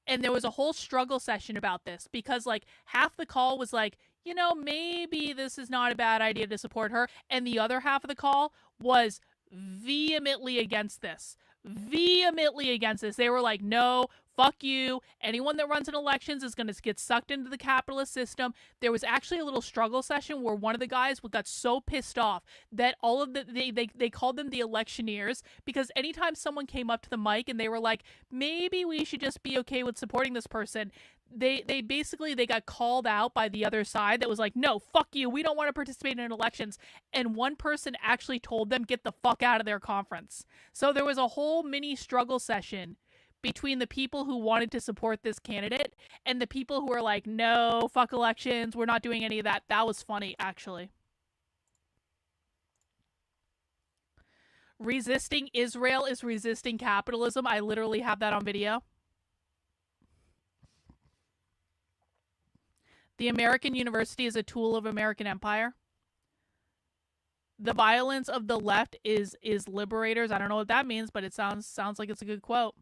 And there was a whole struggle session about this because like half the call was like, maybe this is not a bad idea to support her. And the other half of the call was vehemently against this. They were like, no, fuck you. Anyone that runs in elections is going to get sucked into the capitalist system. There was actually a little struggle session where one of the guys got so pissed off that all of they called them the electioneers, because anytime someone came up to the mic and they were like, maybe we should just be okay with supporting this person, they basically got called out by the other side that was like, no, fuck you, we don't want to participate in elections. And one person actually told them, get the fuck out of their conference. So there was a whole mini struggle session between the people who wanted to support this candidate and the people who were like, no, fuck elections, we're not doing any of that. That was funny, actually. Resisting Israel is resisting capitalism. I literally have that on video. The American university is a tool of American empire. The violence of the left is liberators. I don't know what that means, but it sounds like it's a good quote.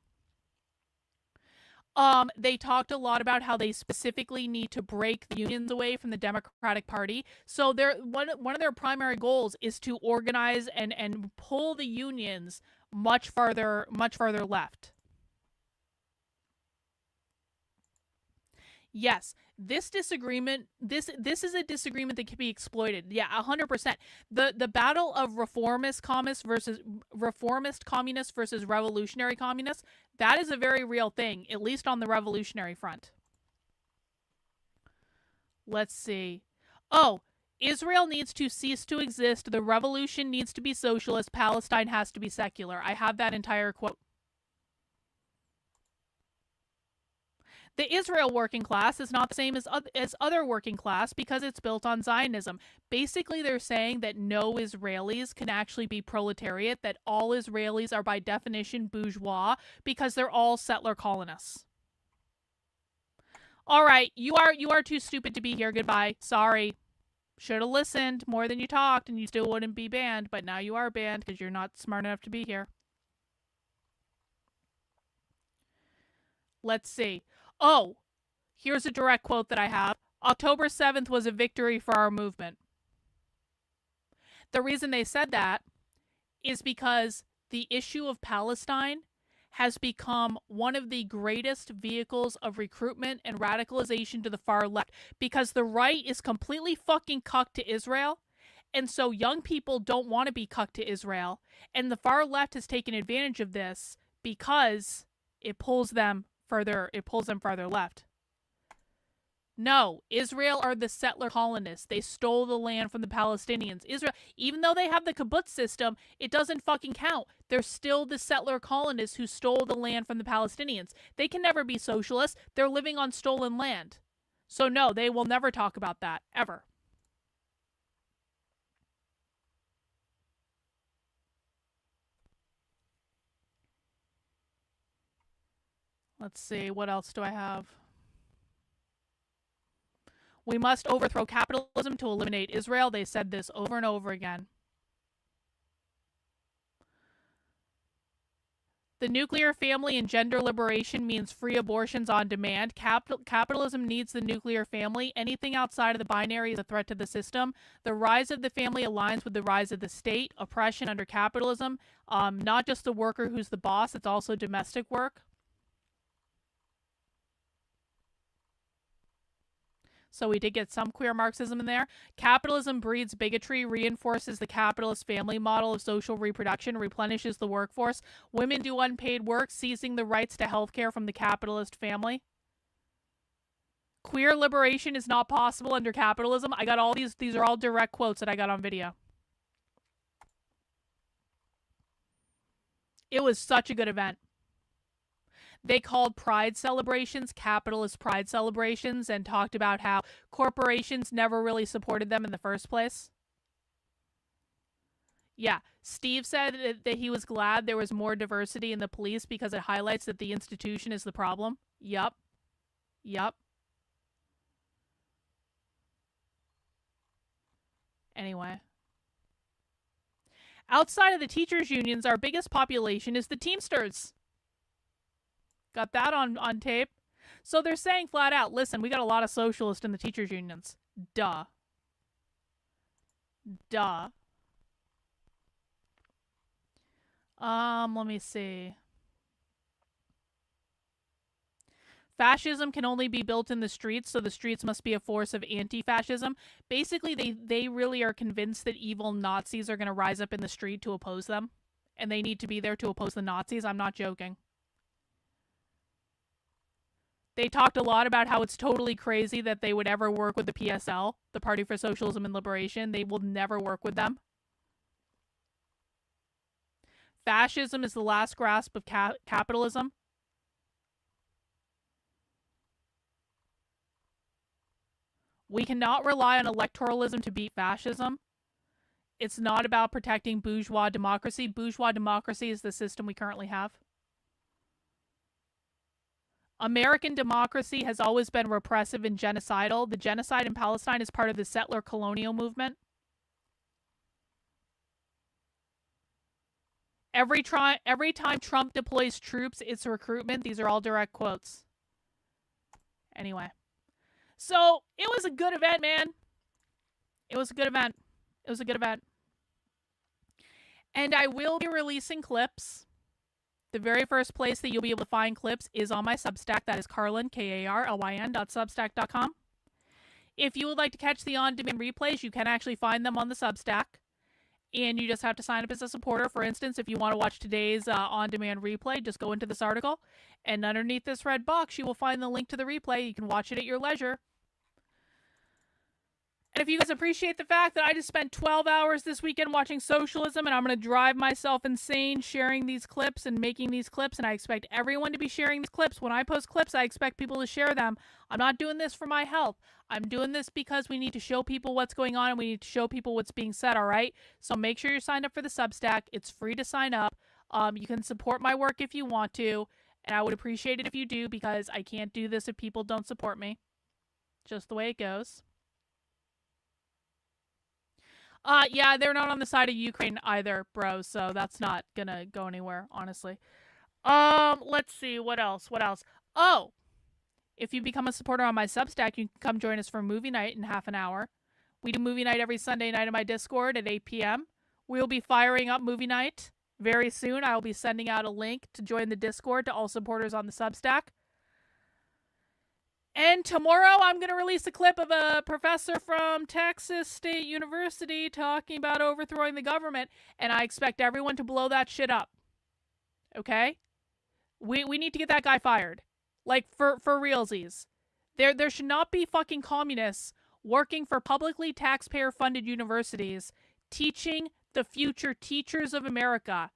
They talked a lot about how they specifically need to break the unions away from the Democratic Party. So one of their primary goals is to organize and pull the unions much farther left. Yes, this disagreement, this is a disagreement that can be exploited. Yeah, 100%. The battle of reformist communists versus revolutionary communists, that is a very real thing, at least on the revolutionary front. Let's see. Oh, Israel needs to cease to exist. The revolution needs to be socialist. Palestine has to be secular. I have that entire quote. The Israel working class is not the same as other working class because it's built on Zionism. Basically, they're saying that no Israelis can actually be proletariat, that all Israelis are by definition bourgeois because they're all settler colonists. All right, you are too stupid to be here. Goodbye. Sorry. Should have listened more than you talked and you still wouldn't be banned, but now you are banned because you're not smart enough to be here. Let's see. Oh, here's a direct quote that I have. October 7th was a victory for our movement. The reason they said that is because the issue of Palestine has become one of the greatest vehicles of recruitment and radicalization to the far left because the right is completely fucking cucked to Israel. And so young people don't want to be cucked to Israel. And the far left has taken advantage of this because it pulls them farther left. No, Israel are the settler colonists. They stole the land from the Palestinians. Israel, even though they have the kibbutz system, it doesn't fucking count. They're still the settler colonists who stole the land from the Palestinians. They can never be socialists. They're living on stolen land. So no, they will never talk about that, ever. Let's see, what else do I have? We must overthrow capitalism to eliminate Israel. They said this over and over again. The nuclear family and gender liberation means free abortions on demand. Capitalism needs the nuclear family. Anything outside of the binary is a threat to the system. The rise of the family aligns with the rise of the state. Oppression under capitalism. Not just the worker who's the boss, it's also domestic work. So we did get some queer Marxism in there. Capitalism breeds bigotry, reinforces the capitalist family model of social reproduction, replenishes the workforce. Women do unpaid work, seizing the rights to healthcare from the capitalist family. Queer liberation is not possible under capitalism. I got all these are all direct quotes that I got on video. It was such a good event. They called pride celebrations capitalist pride celebrations and talked about how corporations never really supported them in the first place. Yeah, Steve said that he was glad there was more diversity in the police because it highlights that the institution is the problem. Yup. Anyway. Outside of the teachers' unions, our biggest population is the Teamsters. Got that on tape. So they're saying flat out, listen, we got a lot of socialists in the teachers' unions. Duh. Let me see. Fascism can only be built in the streets, so the streets must be a force of anti-fascism. Basically, they really are convinced that evil Nazis are going to rise up in the street to oppose them. And they need to be there to oppose the Nazis. I'm not joking. They talked a lot about how it's totally crazy that they would ever work with the PSL, the Party for Socialism and Liberation. They will never work with them. Fascism is the last grasp of capitalism. We cannot rely on electoralism to beat fascism. It's not about protecting bourgeois democracy. Bourgeois democracy is the system we currently have. American democracy has always been repressive and genocidal. The genocide in Palestine is part of the settler colonial movement. Every time Trump deploys troops, it's recruitment. These are all direct quotes. Anyway. So it was a good event, man. It was a good event. It was a good event. And I will be releasing clips. The very first place that you'll be able to find clips is on my Substack. That is Karlyn, Karlyn.substack.com. If you would like to catch the on-demand replays, you can actually find them on the Substack. And you just have to sign up as a supporter. For instance, if you want to watch today's on-demand replay, just go into this article. And underneath this red box, you will find the link to the replay. You can watch it at your leisure. And if you guys appreciate the fact that I just spent 12 hours this weekend watching Socialism, and I'm going to drive myself insane sharing these clips and making these clips, and I expect everyone to be sharing these clips. When I post clips, I expect people to share them. I'm not doing this for my health. I'm doing this because we need to show people what's going on, and we need to show people what's being said, all right? So make sure you're signed up for the Substack. It's free to sign up. You can support my work if you want to, and I would appreciate it if you do, because I can't do this if people don't support me. Just the way it goes. Yeah, they're not on the side of Ukraine either, bro, so that's not gonna go anywhere, honestly. Let's see, what else? Oh! If you become a supporter on my Substack, you can come join us for movie night in half an hour. We do movie night every Sunday night on my Discord at 8 p.m. We'll be firing up movie night very soon. I will be sending out a link to join the Discord to all supporters on the Substack. And tomorrow I'm going to release a clip of a professor from Texas State University talking about overthrowing the government, and I expect everyone to blow that shit up. Okay? We need to get that guy fired. Like, for realsies. There should not be fucking communists working for publicly taxpayer-funded universities teaching the future teachers of America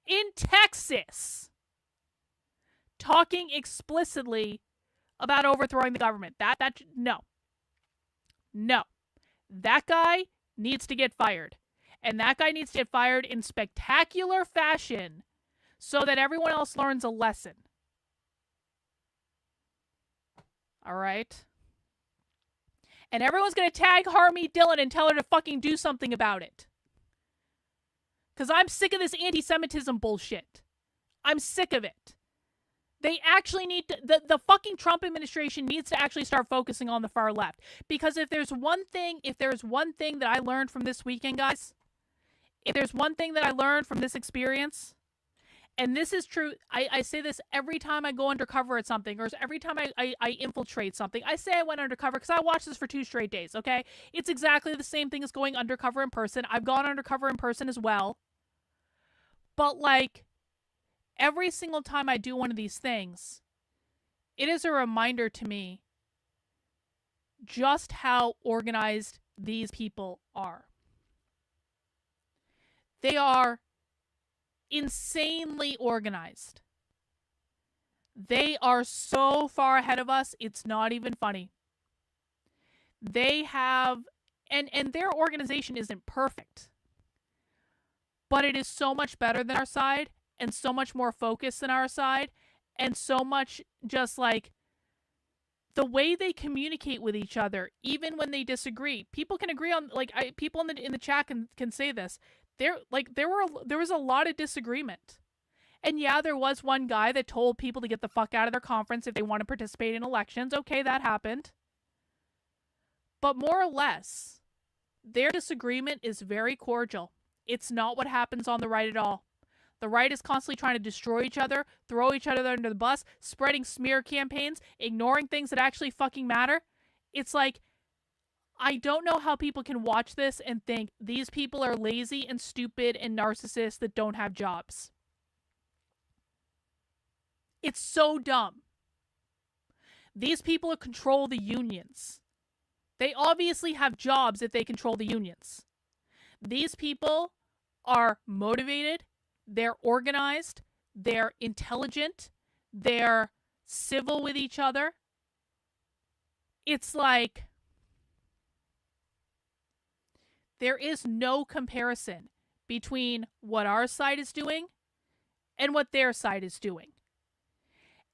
in Texas talking explicitly about overthrowing the government. No. That guy needs to get fired. And that guy needs to get fired in spectacular fashion so that everyone else learns a lesson. All right? And everyone's going to tag Harmony Dillon and tell her to fucking do something about it. Because I'm sick of this anti-Semitism bullshit. I'm sick of it. They actually need to, the fucking Trump administration needs to actually start focusing on the far left. Because if there's one thing that I learned from this weekend, guys, if there's one thing that I learned from this experience, and this is true, I say this every time I go undercover at something, or every time I infiltrate something. I say I went undercover because I watched this for 2 straight days, okay? It's exactly the same thing as going undercover in person. I've gone undercover in person as well. But, like, every single time I do one of these things, it is a reminder to me just how organized these people are. They are insanely organized. They are so far ahead of us, it's not even funny. They have, and their organization isn't perfect, but it is so much better than our side, and so much more focused than our side, and so much just like the way they communicate with each other, even when they disagree. People can agree on, like, people in the chat can say this. There was a lot of disagreement. And yeah, there was one guy that told people to get the fuck out of their conference if they want to participate in elections. Okay, that happened. But more or less, their disagreement is very cordial. It's not what happens on the right at all. The right is constantly trying to destroy each other, throw each other under the bus, spreading smear campaigns, ignoring things that actually fucking matter. It's like, I don't know how people can watch this and think these people are lazy and stupid and narcissists that don't have jobs. It's so dumb. These people control the unions. They obviously have jobs if they control the unions. These people are motivated, they're organized, they're intelligent, they're civil with each other. It's like, there is no comparison between what our side is doing and what their side is doing.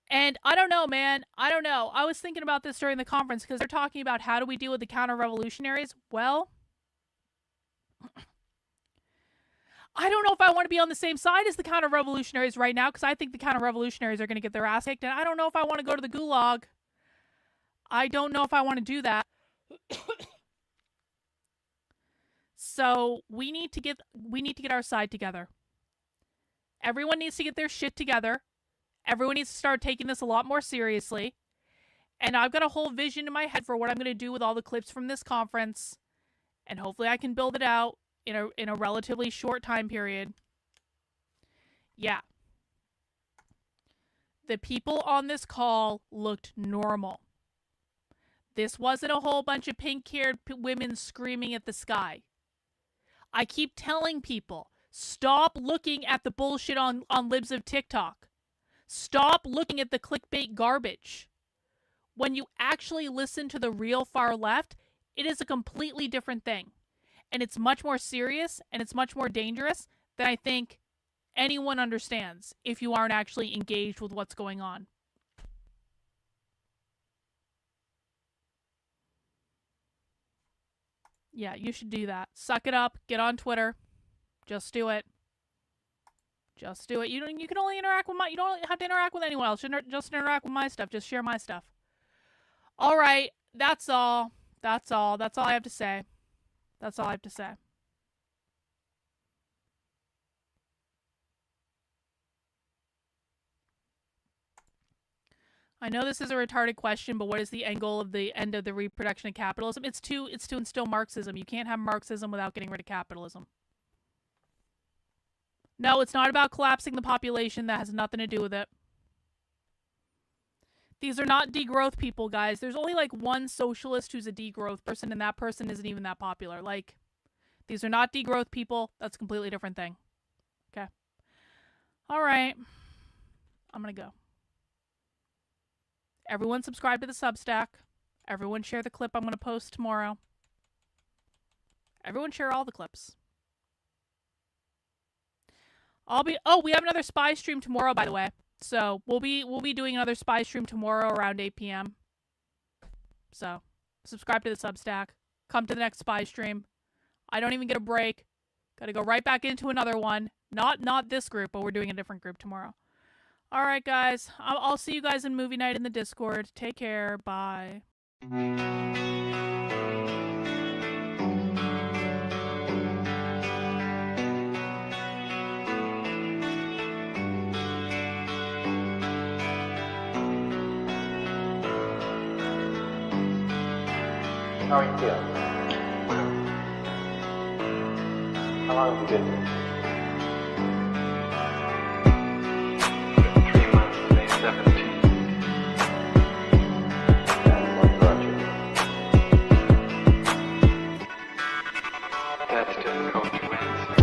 And I don't know, man. I don't know. I was thinking about this during the conference because they're talking about how do we deal with the counter-revolutionaries. Well, I don't know if I want to be on the same side as the counter-revolutionaries right now because I think the counter-revolutionaries are going to get their ass kicked, and I don't know if I want to go to the gulag. I don't know if I want to do that. So we need to get our side together. Everyone needs to get their shit together. Everyone needs to start taking this a lot more seriously. And I've got a whole vision in my head for what I'm going to do with all the clips from this conference. And hopefully I can build it out in a relatively short time period. Yeah. The people on this call looked normal. This wasn't a whole bunch of pink-haired women screaming at the sky. I keep telling people, stop looking at the bullshit on libs of TikTok. Stop looking at the clickbait garbage. When you actually listen to the real far left, it is a completely different thing. And it's much more serious and it's much more dangerous than I think anyone understands if you aren't actually engaged with what's going on. Yeah, you should do that. Suck it up. Get on Twitter. Just do it. Just do it. You can only interact with you don't have to interact with anyone else. Just interact with my stuff. Just share my stuff. All right. That's all. That's all. That's all I have to say. That's all I have to say. I know this is a retarded question, but what is the end goal of the end of the reproduction of capitalism? It's to instill Marxism. You can't have Marxism without getting rid of capitalism. No, it's not about collapsing the population. That has nothing to do with it. These are not degrowth people, guys. There's only like one socialist who's a degrowth person, and that person isn't even that popular. Like, these are not degrowth people. That's a completely different thing. Okay. All right. I'm going to go. Everyone subscribe to the Substack. Everyone share the clip I'm going to post tomorrow. Everyone share all the clips. We have another spy stream tomorrow, by the way. So we'll be doing another spy stream tomorrow around 8 p.m. So subscribe to the Substack. Come to the next spy stream. I don't even get a break. Got to go right back into another one. Not this group, but we're doing a different group tomorrow. All right, guys. I'll see you guys in movie night in the Discord. Take care. Bye. How are you feeling? How long have you been here? 3 months, May 17th. And what brought you? That's difficult to answer.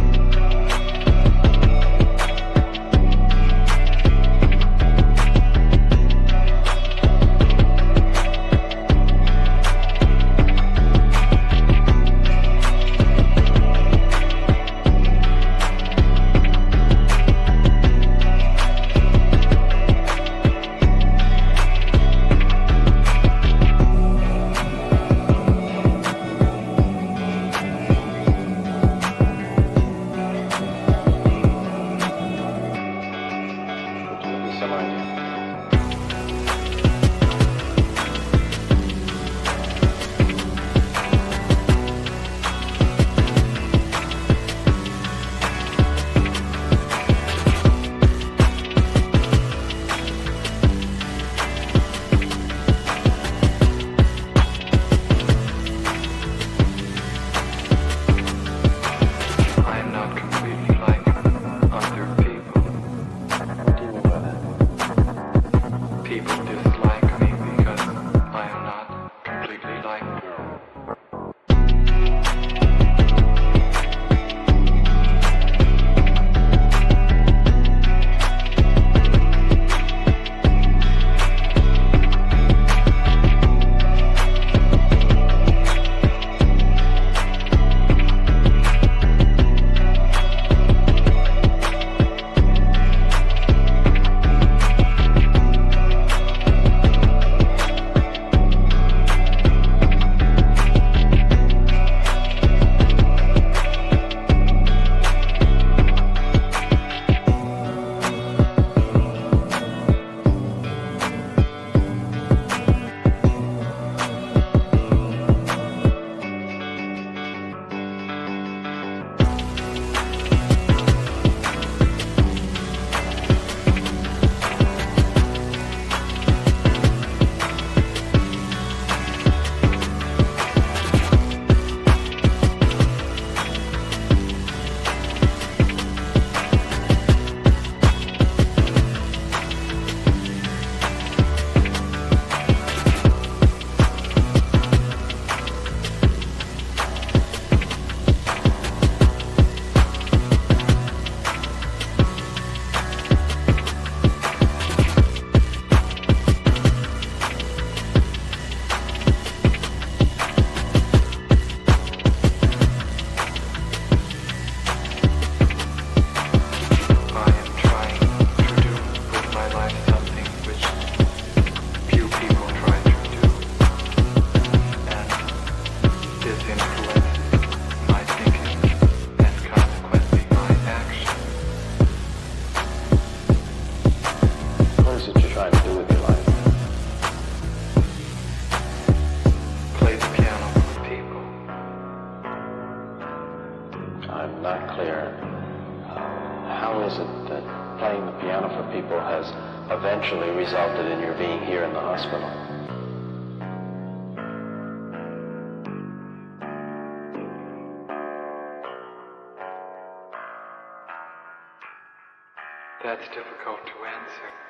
is influencing my thinking and consequently my action. What is it you're trying to do with your life? Play the piano for the people. I'm not clear. How is it that playing the piano for people has eventually resulted in your being here in the hospital? That's difficult to answer.